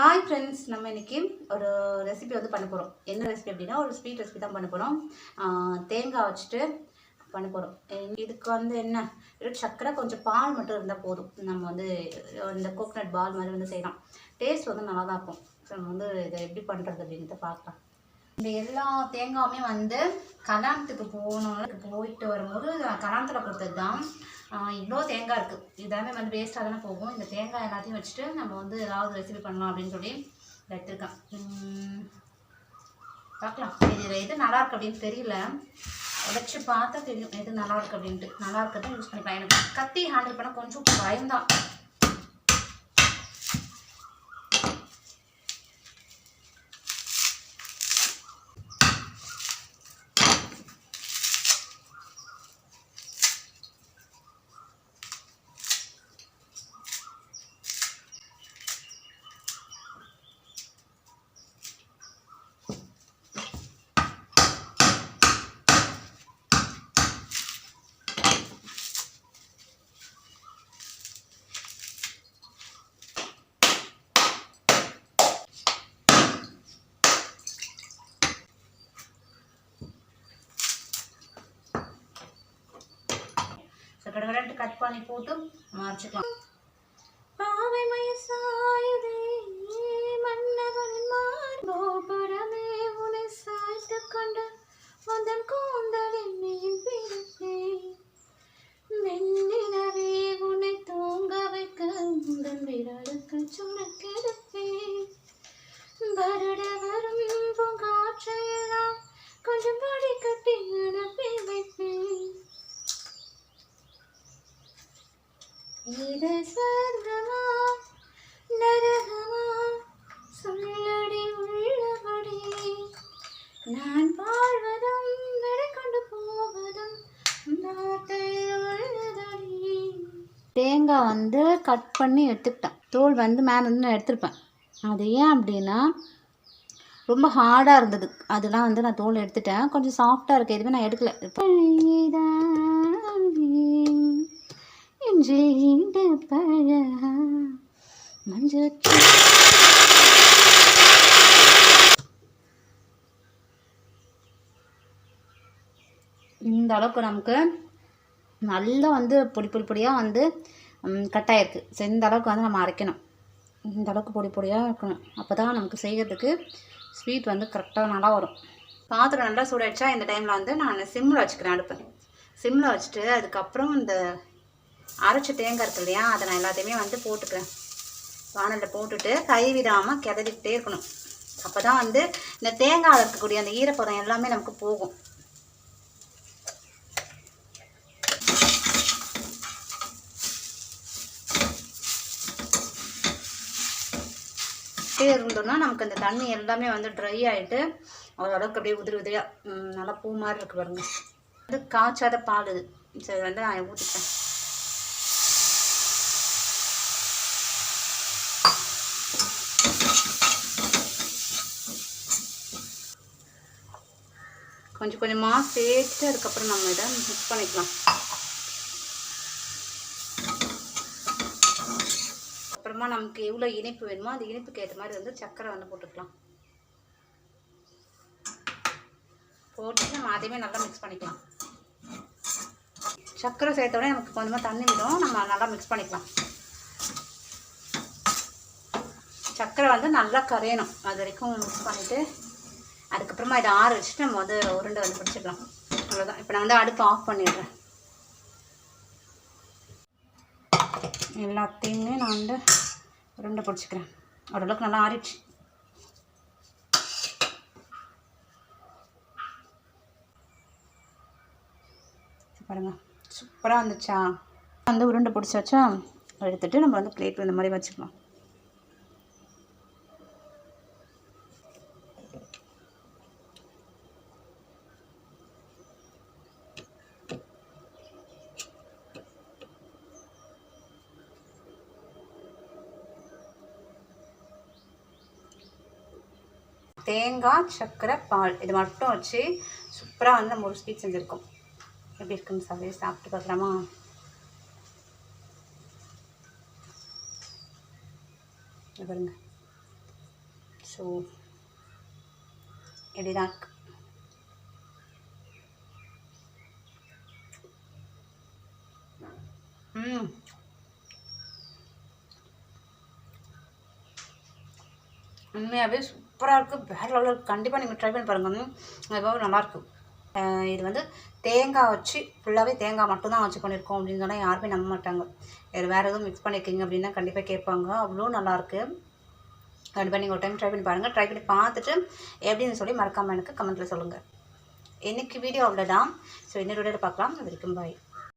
Hi friends, நம்ம இன்னைக்கு ஒரு ரெசிபி வந்து பண்ண போகிறோம். என்ன ரெசிபி அப்படின்னா, ஒரு ஸ்வீட் ரெசிபி தான் பண்ண போகிறோம். தேங்காய் வச்சுட்டு பண்ண போகிறோம். இதுக்கு வந்து என்ன, சர்க்கரை கொஞ்சம் பால் மட்டும் இருந்தால் போதும். நம்ம வந்து இந்த கோகனட் பால் மாதிரி வந்து செய்யலாம். டேஸ்ட் வந்து நல்லா தான் இருக்கும். ஸோ நம்ம வந்து இதை எப்படி பண்ணுறது அப்படின்ட்டு பார்க்கலாம். இந்த எல்லா தேங்காயுமே வந்து கல்யாணத்துக்கு போயிட்டு வரும்போது கல்யாணத்தில் கொடுத்தது தான். இவ்வளோ தேங்காய் இருக்குது. இதெல்லாமே வந்து வேஸ்ட்டாக தானே போகும். இந்த தேங்காய் எல்லாத்தையும் வச்சுட்டு நம்ம வந்து ஏதாவது ரெசிபி பண்ணலாம் அப்படின்னு சொல்லி எடுத்துருக்கேன். பார்க்கலாம். எது நல்லாயிருக்கு அப்படின்னு தெரியல. உடச்சி பார்த்தா தெரியும் எது நல்லாயிருக்கு அப்படின்ட்டு. நல்லா இருக்கிறத யூஸ் பண்ணிக்கலாம். எனக்கு கத்தி ஹேண்டில் பண்ண கொஞ்சம் பயம்தான். கடகடன்ட்டு கட் பண்ணி போட்டு மறைச்சிக்கலாம். பாவை மயசாயுதே மன்னவன் மார்போபுரமே உன்னை சாய்த்து கொண்டு வந்தன் கூந்தலின் மேல் பிடிப்பே வெண்ணிலவே உன்னை தூங்க வைக்க உடன் விரலுக்கு சுமக்கெடுப்பே வருட வரும் பூங்காற்றையெல்லாம் கொஞ்சம் படி கட்டி அனுப்பி வைப்பேன். இது சொர்க்கமா நரகமா சொல்லடி உள்ளபடி நான் வாழ்வதும் விடை கொண்டு போவதும் உள்ளதடி. தேங்காய் வந்து கட் பண்ணி எடுத்துக்கிட்டேன். தோல் வந்து மேலே வந்து நான் எடுத்துருப்பேன். அது ஏன் அப்படின்னா ரொம்ப ஹார்டாக இருந்தது. அதெல்லாம் வந்து நான் தோல் எடுத்துட்டேன். கொஞ்சம் சாஃப்டாக இருக்குது. எதுவுமே நான் எடுக்கல. இந்த அளவுக்கு நமக்கு நல்லா வந்து பொடியாக வந்து கட்டாயிருக்கு. ஸோ இந்த அளவுக்கு வந்து நம்ம அரைக்கணும். இந்த அளவுக்கு பொடியாக இருக்கணும். அப்போ தான் நமக்கு செய்கிறதுக்கு ஸ்வீட் வந்து கரெக்டாக நல்லா வரும். பாத்திரம் நல்லா சூடாயிடுச்சா இந்த டைமில் வந்து நான் சிம்மில் வச்சுக்கிறேன். அடுப்பு சிம்மில் வச்சுட்டு அதுக்கப்புறம் இந்த அரைச்ச தேங்காய் இருக்கு இல்லையா, அதை நான் எல்லாத்தையுமே வந்து போட்டுக்கிறேன். வானலில் போட்டுட்டு கை விடாமல் கிளறிக்கிட்டே இருக்கணும். அப்போ தான் வந்து இந்த தேங்காயில் இருக்கக்கூடிய அந்த ஈரப்பதம் எல்லாமே நமக்கு போகும். இருந்தோம்னா நமக்கு அந்த தண்ணி எல்லாமே வந்து ட்ரை ஆகிட்டு ஓரளவுக்கு அப்படியே உதிரியாக நல்லா பூ மாதிரி இருக்கு பாருங்க. இது காய்ச்சாத பால். இது சரி வந்து நான் ஊற்றிட்டேன். கொஞ்சம் கொஞ்சமாக சேர்த்து அதுக்கப்புறம் நம்ம இதை மிக்ஸ் பண்ணிக்கலாம். அப்புறமா நமக்கு எவ்வளோ இனிப்பு வேணுமோ அந்த இனிப்புக்கு ஏற்ற மாதிரி வந்து சர்க்கரை வந்து போட்டுக்கலாம். போட்டு நம்ம அதையுமே நல்லா மிக்ஸ் பண்ணிக்கலாம். சர்க்கரை சேர்த்தோடனே நமக்கு கொஞ்சமாக தண்ணி விடும். நம்ம நல்லா மிக்ஸ் பண்ணிக்கலாம். சர்க்கரை வந்து நல்லா கரையணும். அது வரைக்கும் மிக்ஸ் பண்ணிவிட்டு அதுக்கப்புறமா இதை ஆற வச்சுட்டு நம்ம வந்து உருண்டை வந்து பிடிச்சிக்கலாம். அவ்வளோதான். இப்போ நான் வந்து அடுப்பு ஆஃப் பண்ணிடுறேன். எல்லாத்தையுமே நான் வந்து உருண்டை பிடிச்சிக்கிறேன். ஓரளவுக்கு நல்லா ஆறிடுச்சு. பாருங்கள், சூப்பராக வந்துச்சா. வந்து உருண்டை பிடிச்சாச்சா எடுத்துகிட்டு நம்ம வந்து பிளேட் இந்த மாதிரி வச்சுக்கலாம். தேங்காய், சர்க்கரை, பால் இது மட்டும் வச்சு சூப்பராக வந்து நம்ம ஒரு ஸ்வீட் செஞ்சுருக்கோம். எப்படி இருக்குன்னு சாப்பிட்டு பார்க்கலாமா? பாருங்க, ஸோ இப்படிதான் இருக்கு. உண்மையாகவே சூப்பராக இருக்குது, வேறு லெவலில் இருக்குது. கண்டிப்பாக நீங்கள் ட்ரை பண்ணி பாருங்கள், அதுவும் நல்லாயிருக்கு. இது வந்து தேங்காய் வச்சு ஃபுல்லாகவே தேங்காய் மட்டும்தான் வச்சு பண்ணியிருக்கோம் அப்படின்னு சொன்னால் யாருமே நம்ப மாட்டாங்க. வேறு எதுவும் மிக்ஸ் பண்ணியிருக்கீங்க அப்படின்னா கண்டிப்பாக கேட்பாங்க. அவ்வளோ நல்லாயிருக்கு. கண்டிப்பாக நீங்கள் ஒரு டைம் ட்ரை பண்ணி பாருங்கள். ட்ரை பண்ணி பார்த்துட்டு எப்படின்னு சொல்லி மறக்காமல் எனக்கு கமெண்ட்டில் சொல்லுங்கள். இன்றைக்கி வீடியோ அவ்வளோதான். ஸோ இன்னொரு வீடியோவில் பார்க்கலாம். அது வரைக்கும் பாய்.